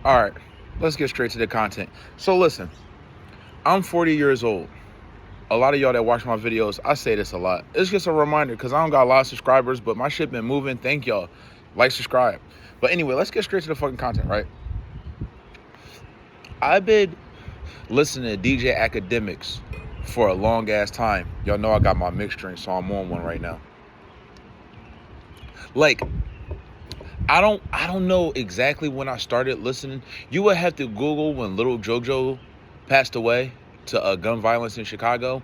All right, let's get straight to the content. So listen, I'm 40 years old. A lot of y'all that watch my videos, I say this a lot. It's just a reminder because I don't got a lot of subscribers, but my shit been moving. Thank y'all. Like, subscribe. But anyway, let's get straight to the fucking content, right? I've been listening to DJ Akademiks for a long ass time. Y'all know I got my mixed drink, so I'm on one right now. Like, I don't know exactly when I started listening. You would have to Google when Little JoJo passed away to gun violence in Chicago.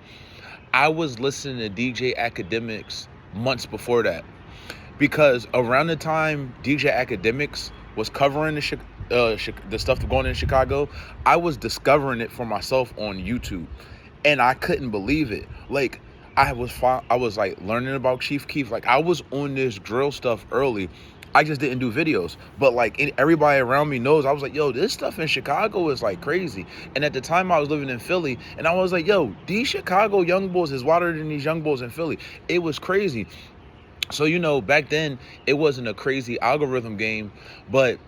I was listening to DJ Akademiks months before that, because around the time DJ Akademiks was covering the stuff going on in Chicago, I was discovering it for myself on YouTube, and I couldn't believe it. Like, I was like learning about Chief Keef. Like, I was on this drill stuff early. I just didn't do videos, but like everybody around me knows. I was like, yo, this stuff in Chicago is like crazy. And at the time I was living in Philly, and I was like, yo, these Chicago young boys is wilder than these young boys in Philly. It was crazy. So, you know, back then it wasn't a crazy algorithm game, but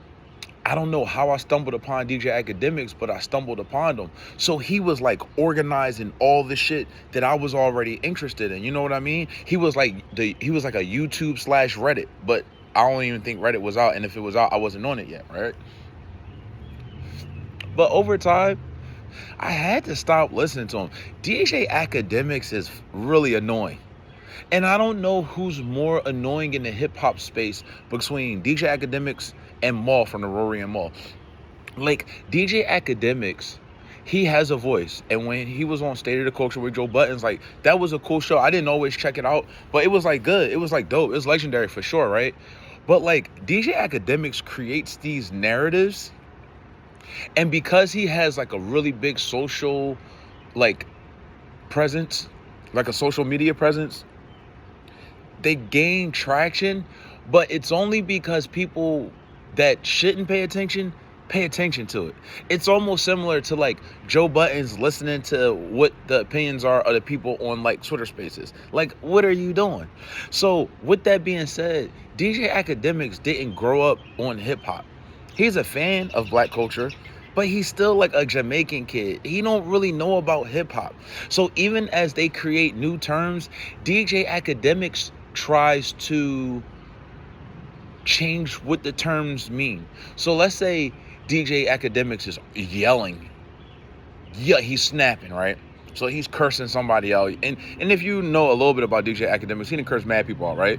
I don't know how I stumbled upon DJ Akademiks, but I stumbled upon him. So he was like organizing all the shit that I was already interested in. You know what I mean? He was like a YouTube / Reddit, but I don't even think Reddit was out, and if it was out, I wasn't on it yet, right? But over time, I had to stop listening to him. DJ Akademiks is really annoying. And I don't know who's more annoying in the hip-hop space between DJ Akademiks and Maul from the Rory and Maul. Like, DJ Akademiks, he has a voice, and when he was on State of the Culture with Joe Buttons, like, that was a cool show. I didn't always check it out, but it was like good. It was like dope. It was legendary for sure, right? But like, DJ Akademiks creates these narratives, and because he has like a really big social like presence, like a social media presence, they gain traction. But it's only because people that shouldn't pay attention to it. It's almost similar to like Joe Buttons listening to what the opinions are of the people on like Twitter Spaces. Like, what are you doing? So with that being said, DJ Akademiks didn't grow up on hip hop. He's a fan of black culture, but he's still like a Jamaican kid. He don't really know about hip hop. So even as they create new terms, DJ Akademiks tries to change what the terms mean. So let's say DJ Akademiks is yelling. Yeah, he's snapping, right? So he's cursing somebody out. And if you know a little bit about DJ Akademiks, he didn't curse mad people out, right?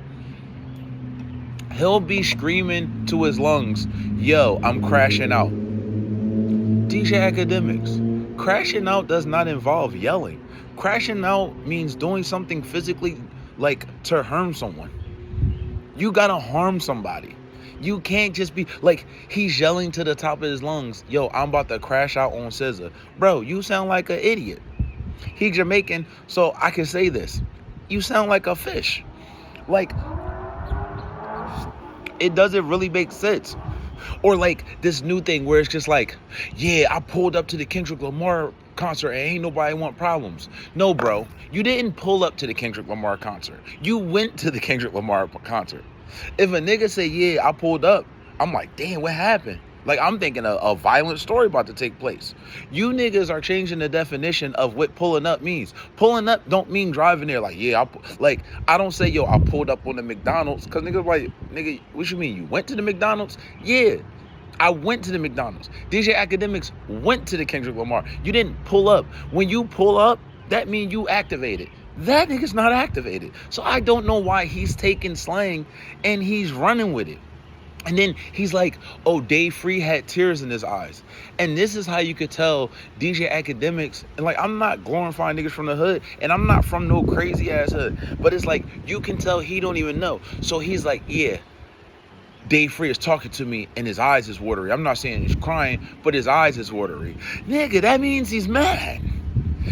He'll be screaming to his lungs, yo, I'm crashing out. DJ Akademiks, crashing out does not involve yelling. Crashing out means doing something physically, like to harm someone. You gotta harm somebody. You can't just be like, he's yelling to the top of his lungs, yo, I'm about to crash out on SZA. Bro, you sound like an idiot. He Jamaican, so I can say this. You sound like a fish. Like, it doesn't really make sense. Or like this new thing where it's just like, yeah, I pulled up to the Kendrick Lamar concert and ain't nobody want problems. No, bro, you didn't pull up to the Kendrick Lamar concert. You went to the Kendrick Lamar concert. If a nigga say, yeah, I pulled up, I'm like, damn, what happened? Like, I'm thinking a violent story about to take place. You niggas are changing the definition of what pulling up means. Pulling up don't mean driving there like, yeah, I don't say, yo, I pulled up on the McDonald's, because niggas like, nigga, what you mean? You went to the McDonald's? Yeah, I went to the McDonald's. DJ Akademiks went to the Kendrick Lamar. You didn't pull up. When you pull up, that means you activated. That nigga's not activated. So I don't know why he's taking slang and he's running with it. And then he's like, oh, Dave Free had tears in his eyes. And this is how you could tell DJ Akademiks. And like, I'm not glorifying niggas from the hood, and I'm not from no crazy ass hood. But it's like, you can tell he don't even know. So he's like, yeah, Dave Free is talking to me and his eyes is watery. I'm not saying he's crying, but his eyes is watery. Nigga, that means he's mad.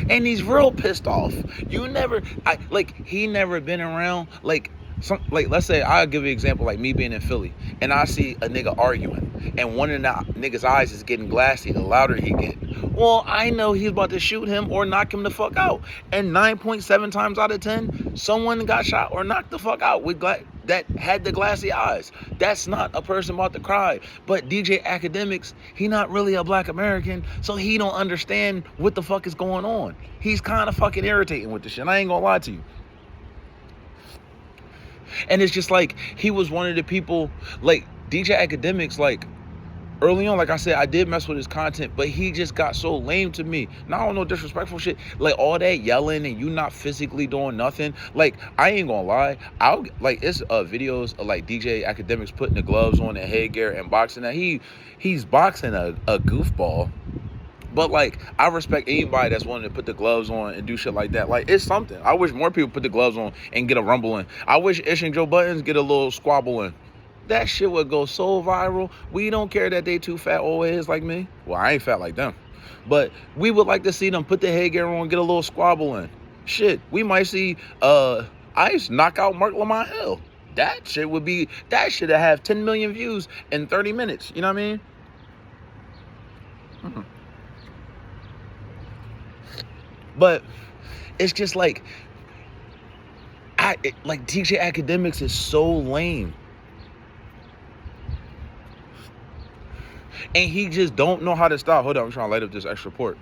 And he's real pissed off. He never been around, let's say, I'll give you an example, like me being in Philly, and I see a nigga arguing, and one of the nigga's eyes is getting glassy the louder he get. Well, I know he's about to shoot him or knock him the fuck out. And 9.7 times out of 10, someone got shot or knocked the fuck out with that had the glassy eyes. That's not a person about to cry. But DJ Akademiks, he not really a black American, so he don't understand what the fuck is going on. He's kind of fucking irritating with this shit. I ain't gonna lie to you. And it's just like, he was one of the people, like, DJ Akademiks, like, early on, like I said, I did mess with his content, but he just got so lame to me. Now, I don't know, disrespectful shit. Like, all that yelling and you not physically doing nothing. Like, I ain't gonna lie. It's videos of, like, DJ Akademiks putting the gloves on and headgear and boxing. Now, he's boxing a goofball. But, like, I respect anybody that's wanting to put the gloves on and do shit like that. Like, it's something. I wish more people put the gloves on and get a rumble in. I wish Ish and Joe Buttons get a little squabble in. That shit would go so viral. We don't care that they two fat old heads like me. Well, I ain't fat like them. But we would like to see them put the headgear on and get a little squabble in. Shit, we might see Ice knock out Mark Lamont Hill. That should have 10 million views in 30 minutes. You know what I mean? Mm-hmm. But it's just like, DJ Akademiks is so lame. And he just don't know how to stop. Hold on, I'm trying to light up this extra port.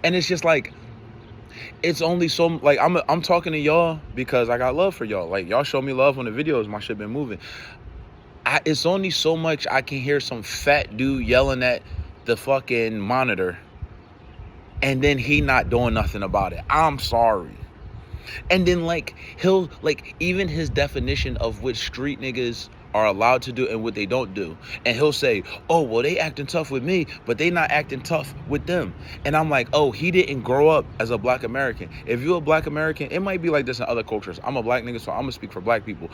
And it's just like, it's only so, like, I'm talking to y'all because I got love for y'all. Like, y'all show me love on the videos, my shit been moving. It's only so much I can hear some fat dude yelling at the fucking monitor and then he not doing nothing about it. I'm sorry. And then, like, he'll, like, even his definition of what street niggas are allowed to do and what they don't do. And he'll say, oh, well, they acting tough with me, but they not acting tough with them. And I'm like, oh, he didn't grow up as a black American. If you're a black American, it might be like this in other cultures. I'm a black nigga, so I'm gonna speak for black people.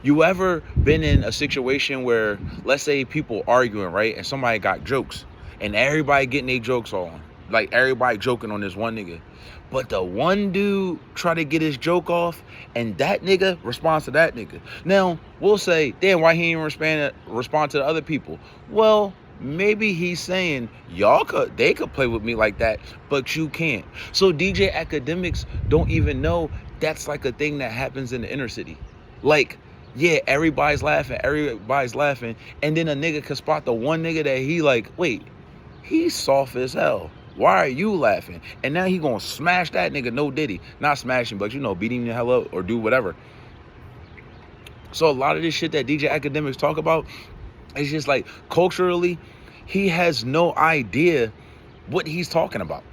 You ever been in a situation where, let's say, people arguing, right? And somebody got jokes and everybody getting their jokes on. Like, everybody joking on this one nigga. But the one dude try to get his joke off, and that nigga responds to that nigga. Now, we'll say, damn, why he ain't respond to the other people? Well, maybe he's saying, they could play with me like that, but you can't. So DJ Akademiks don't even know that's like a thing that happens in the inner city. Like, yeah, everybody's laughing, and then a nigga could spot the one nigga that he like, wait, he's soft as hell. Why are you laughing? And now he gonna smash that nigga, no Diddy. Not smashing, but, you know, beating the hell up or do whatever. So a lot of this shit that DJ Akademiks talk about, it's just like, culturally, he has no idea what he's talking about.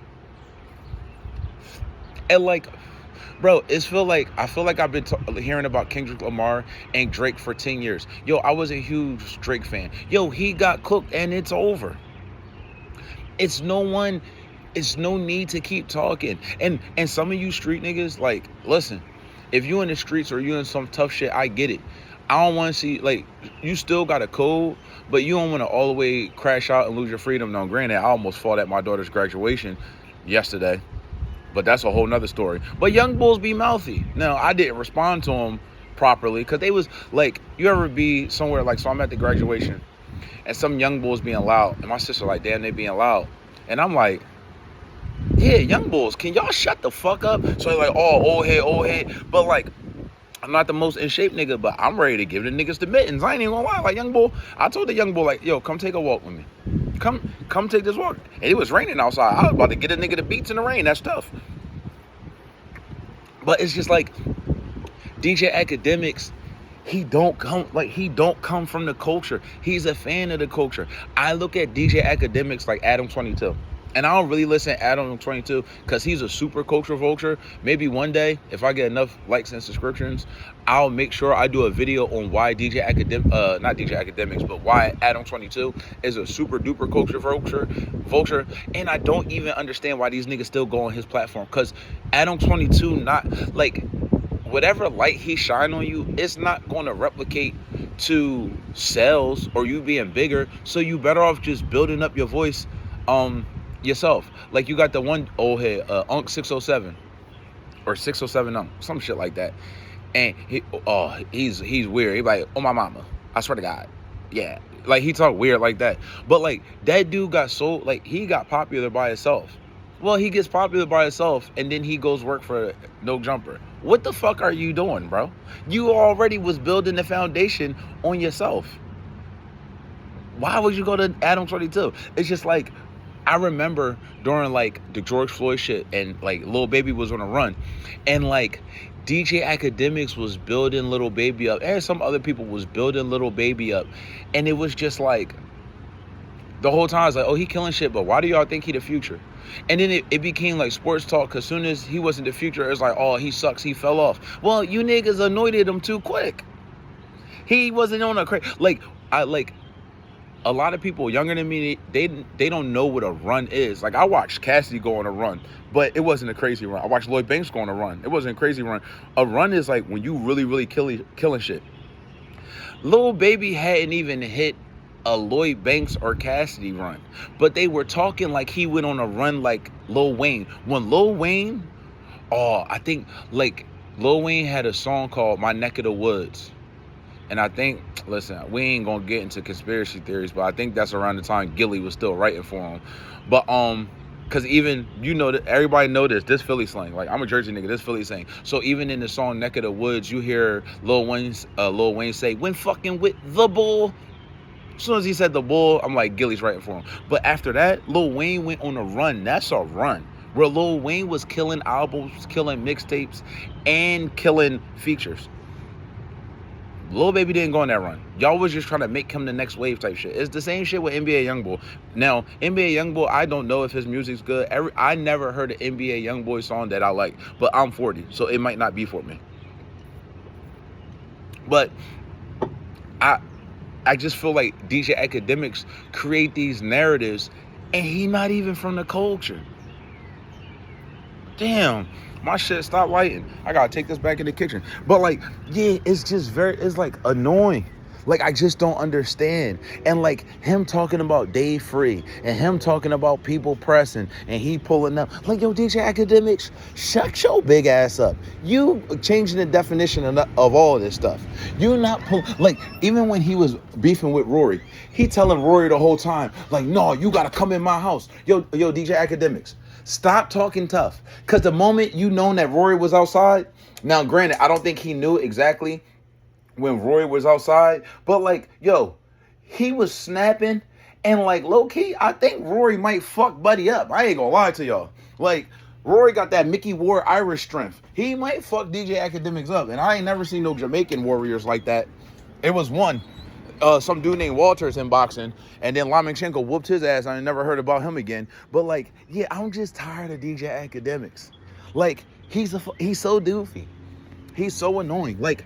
And, like, bro, I feel like I've been hearing about Kendrick Lamar and Drake for 10 years. Yo, I was a huge Drake fan. Yo, he got cooked and it's over. It's no need to keep talking. And some of you street niggas, like, listen, if you in the streets or you in some tough shit, I get it. I don't want to see, like, you still got a code, but you don't want to all the way crash out and lose your freedom. Now, granted, I almost fought at my daughter's graduation yesterday, but that's a whole nother story. But young bulls be mouthy. Now, I didn't respond to them properly because they was, like, you ever be somewhere, like, so I'm at the graduation, and some young bulls being loud, and my sister like, damn, they being loud. And I'm like, yeah, young bulls, can y'all shut the fuck up? So they're like, oh, old head. But, like, I'm not the most in shape nigga, but I'm ready to give the niggas the mittens. I ain't even gonna lie. Like, young bull, I told the young bull, like, yo, come take a walk with me. Come take this walk. And it was raining outside. I was about to get a nigga the beats in the rain. That's tough. But it's just like, DJ Akademiks, he don't come from the culture. He's a fan of the culture. I look at DJ Akademiks like Adam 22. And I don't really listen to Adam 22 because he's a super culture vulture. Maybe one day, if I get enough likes and subscriptions, I'll make sure I do a video on why not DJ Akademiks, but why Adam 22 is a super duper culture vulture. And I don't even understand why these niggas still go on his platform. Because Adam 22, not like, whatever light he shine on you, it's not going to replicate to sales or you being bigger. So you better off just building up your voice yourself. Like, you got the one old head, Unc 607 or 607 some shit like that. And he's weird. He like, oh my mama, I swear to God. Yeah. Like, he talk weird like that. But, like, that dude got so, like, he got popular by himself. Well, he gets popular by himself, and then he goes work for No Jumper. What the fuck are you doing, bro? You already was building the foundation on yourself. Why would you go to Adam 22? It's just like, I remember during like the George Floyd shit, and like Lil Baby was on a run, and like DJ Akademiks was building Lil Baby up, and some other people was building Lil Baby up, and it was just like, the whole time it's like, oh, he killing shit, but why do y'all think he the future? And then it became like sports talk, because soon as he wasn't the future, it's like, oh, he sucks, he fell off. Well, you niggas anointed him too quick. He wasn't on a crazy, like a lot of people younger than me, they don't know what a run is. Like, I watched Cassidy go on a run, but it wasn't a crazy run. I watched Lloyd Banks go on a run. It wasn't a crazy run. A run is like when you really killing shit. Lil Baby hadn't even hit a Lloyd Banks or Cassidy run, but they were talking like he went on a run like Lil Wayne. When Lil Wayne, I think like Lil Wayne had a song called My Neck of the Woods. And I think, listen, we ain't gonna get into conspiracy theories, but I think that's around the time Gilly was still writing for him. But cause even, you know, that everybody know this Philly slang. Like, I'm a Jersey nigga, this Philly slang. So even in the song Neck of the Woods, you hear Lil Wayne say, when fucking with the bull. As soon as he said the bull, I'm like, Gilly's writing for him. But after that, Lil Wayne went on a run. That's a run. Where Lil Wayne was killing albums, killing mixtapes, and killing features. Lil Baby didn't go on that run. Y'all was just trying to make him the next wave type shit. It's the same shit with NBA Youngboy. Now, NBA Youngboy, I don't know if his music's good. I never heard an NBA Youngboy song that I like, but I'm 40, so it might not be for me. But I just feel like DJ Akademiks create these narratives, and he not even from the culture. Damn. My shit stopped lighting. I gotta take this back in the kitchen. But like, yeah, it's just it's like annoying. Like, I just don't understand. And like him talking about Day Free and him talking about people pressing and he pulling up. Like, yo, DJ Akademiks, shut your big ass up. You changing the definition of all of this stuff. You not like, even when he was beefing with Rory, he telling Rory the whole time, like, no, you gotta come in my house. Yo, DJ Akademiks, stop talking tough. Because the moment you known that Rory was outside, now granted, I don't think he knew exactly when Rory was outside, but like, yo, he was snapping, and like, low-key, I think Rory might fuck Buddy up. I ain't gonna lie to y'all. Like, Rory got that Mickey Ward Irish strength. He might fuck DJ Akademiks up, and I ain't never seen no Jamaican warriors like that. It was one. Some dude named Vultures in boxing, and then Lomachenko whooped his ass. I never heard about him again. But like, yeah, I'm just tired of DJ Akademiks. Like, he's so doofy. He's so annoying. Like,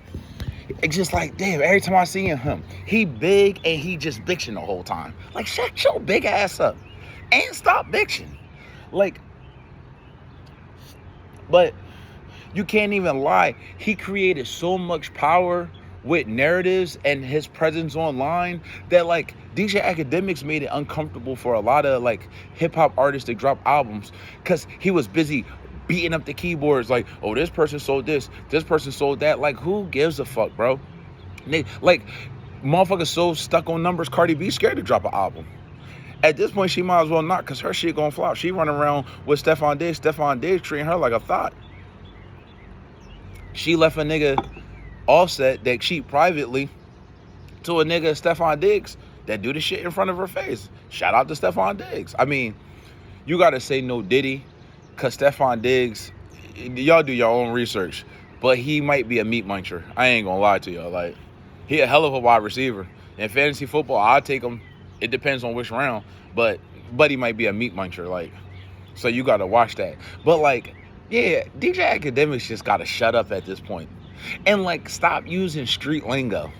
it's just like, damn, every time I see him, he big and he just bitching the whole time. Like, shut your big ass up and stop bitching. Like, but you can't even lie. He created so much power with narratives and his presence online that like DJ Akademiks made it uncomfortable for a lot of like hip hop artists to drop albums, because he was busy beating up the keyboards like, oh, this person sold this person sold that. Like, who gives a fuck, bro? Like, motherfuckers so stuck on numbers, Cardi B scared to drop an album. At this point, she might as well not, because her shit gonna flop. She running around with Stephon Diggs treating her like a thought. She left a nigga Offset that cheat privately to a nigga Stephon Diggs that do the shit in front of her face. Shout out to Stephon Diggs. I mean, you gotta say no Diddy, because Stephon Diggs, y'all do your own research, but he might be a meat muncher. I ain't gonna lie to y'all. Like, he a hell of a wide receiver. In fantasy football, I'll take him. It depends on which round, but he might be a meat muncher. Like, so you gotta watch that. But like, yeah, DJ Akademiks just gotta shut up at this point. And like, stop using street lingo.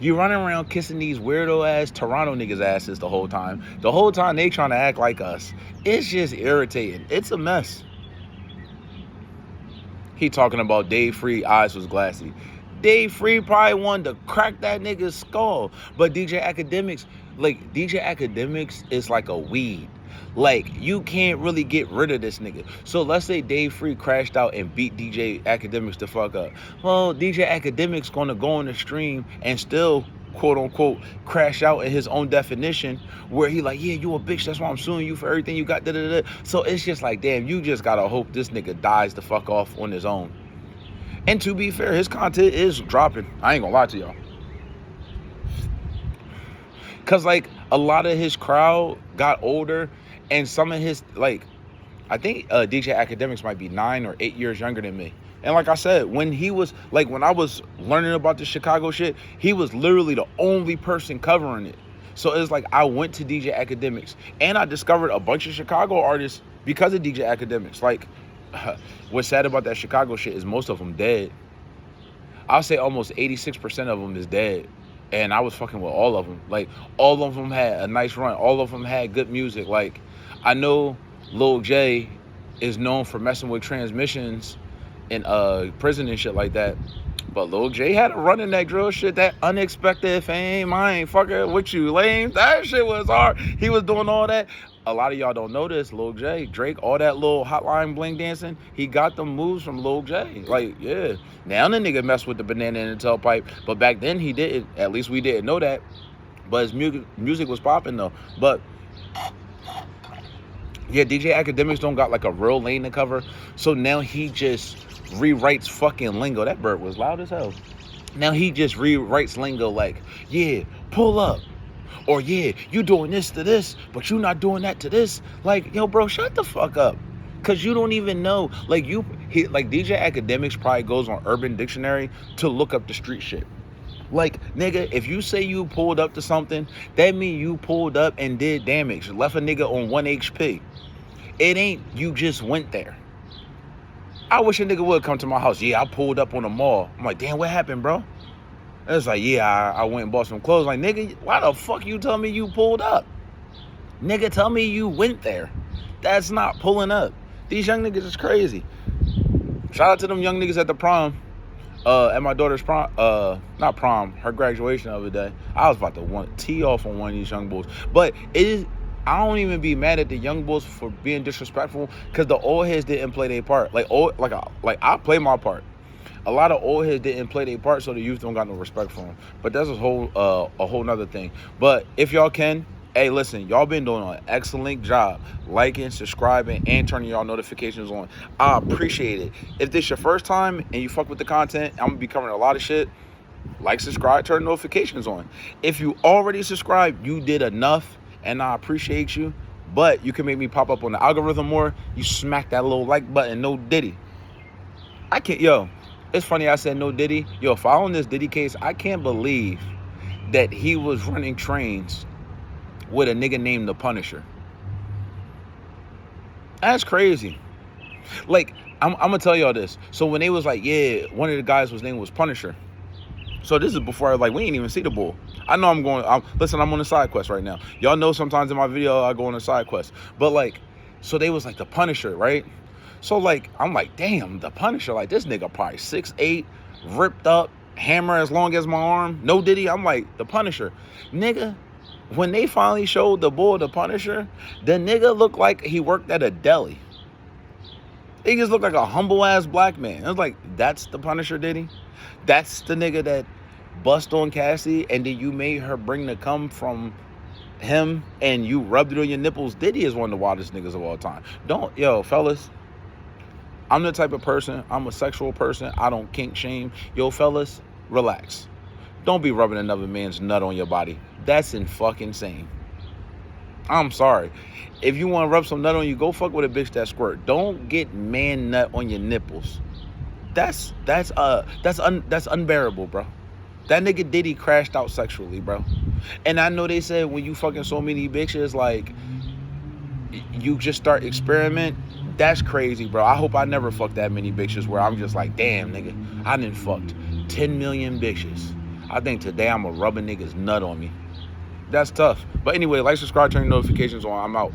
You running around kissing these weirdo ass Toronto niggas asses the whole time. The whole time they trying to act like us. It's just irritating. It's a mess. He talking about Day Free, eyes was glassy. Day Free probably wanted to crack that nigga's skull. But DJ Akademiks is like a weed. Like, you can't really get rid of this nigga. So let's say Dave Free crashed out and beat DJ Akademiks the fuck up. Well, DJ Akademiks gonna go on the stream and still quote unquote crash out in his own definition where he like, yeah, you a bitch, that's why I'm suing you for everything you got, da-da-da. So it's just like, damn, you just gotta hope this nigga dies the fuck off on his own. And to be fair, his content is dropping. I ain't gonna lie to y'all. Cause like a lot of his crowd got older, and some of his, like, I think DJ Akademiks might be 9 or 8 years younger than me. And like I said, when I was learning about the Chicago shit, he was literally the only person covering it. So it's like I went to DJ Akademiks, and I discovered a bunch of Chicago artists because of DJ Akademiks. Like, what's sad about that Chicago shit is most of them dead. I'll say almost 86% of them is dead. And I was fucking with all of them. Like, all of them had a nice run. All of them had good music. Like, I know Lil J is known for messing with transmissions in prison and shit like that. But Lil J had a run in that drill shit, that unexpected fame. I ain't fucking with you, lame. That shit was hard. He was doing all that. A lot of y'all don't know this. Lil J, Drake, all that little hotline bling dancing, he got them moves from Lil J. Like, yeah. Now the nigga messed with the banana in the tailpipe, but back then he didn't. At least we didn't know that. But his music was popping though. But yeah, DJ Akademiks don't got like a real lane to cover. So now he just rewrites fucking lingo. That bird was loud as hell. Now he just rewrites lingo like, yeah, pull up. Or yeah, you doing this to this, but you not doing that to this. Like, yo, bro, shut the fuck up. Cause you don't even know. Like DJ Akademiks probably goes on Urban Dictionary to look up the street shit. Like, nigga, if you say you pulled up to something, that mean you pulled up and did damage. Left a nigga on 1 HP. It ain't you just went there. I wish a nigga would come to my house. Yeah, I pulled up on the mall. I'm like, damn, what happened, bro? It's like, yeah, I went and bought some clothes. Like, nigga, why the fuck you tell me you pulled up? Nigga, tell me you went there. That's not pulling up. These young niggas is crazy. Shout out to them young niggas at the prom. At my daughter's prom, not prom, her graduation the other day. I was about to tee off on one of these young boys. But I don't even be mad at the young boys for being disrespectful, because the old heads didn't play their part. Like I play my part. A lot of old heads didn't play their part, so the youth don't got no respect for them. But that's a whole nother thing. But if y'all can, hey, listen, y'all been doing an excellent job liking, subscribing, and turning y'all notifications on. I appreciate it. If this your first time and you fuck with the content, I'm gonna be covering a lot of shit. Like, subscribe, turn notifications on. If you already subscribed, you did enough, and I appreciate you. But you can make me pop up on the algorithm more. You smack that little like button. No Diddy. It's funny I said no Diddy. Yo, following this Diddy case, I can't believe that he was running trains with a nigga named The Punisher. That's crazy. Like, I'm gonna tell y'all this. So when they was like, yeah, one of the guys whose name was Punisher. So this is before I was like, we ain't even see the bull. I know I'm on a side quest right now. Y'all know sometimes in my video I go on a side quest. But like, so they was like The Punisher, right? So like, I'm like, damn, The Punisher, like this nigga probably 6'8", ripped up, hammer as long as my arm, no Diddy. I'm like, The Punisher. Nigga, when they finally showed the bull The Punisher, the nigga looked like he worked at a deli. He just looked like a humble ass black man. I was like, that's The Punisher, Diddy? That's the nigga that bust on Cassie and then you made her bring the cum from him and you rubbed it on your nipples. Diddy is one of the wildest niggas of all time. Fellas, I'm the type of person, I'm a sexual person, I don't kink shame. Yo, fellas, relax. Don't be rubbing another man's nut on your body. That's insane. I'm sorry. If you want to rub some nut on you, go fuck with a bitch that squirt. Don't get man nut on your nipples. That's unbearable, bro. That nigga Diddy crashed out sexually, bro. And I know they said when you fucking so many bitches, like, you just start experiment. That's crazy, bro. I hope I never fuck that many bitches where I'm just like, damn, nigga, I done fucked 10 million bitches. I think today I'm gonna rub a nigga's nut on me. That's tough. But anyway, like, subscribe, turn your notifications on. I'm out.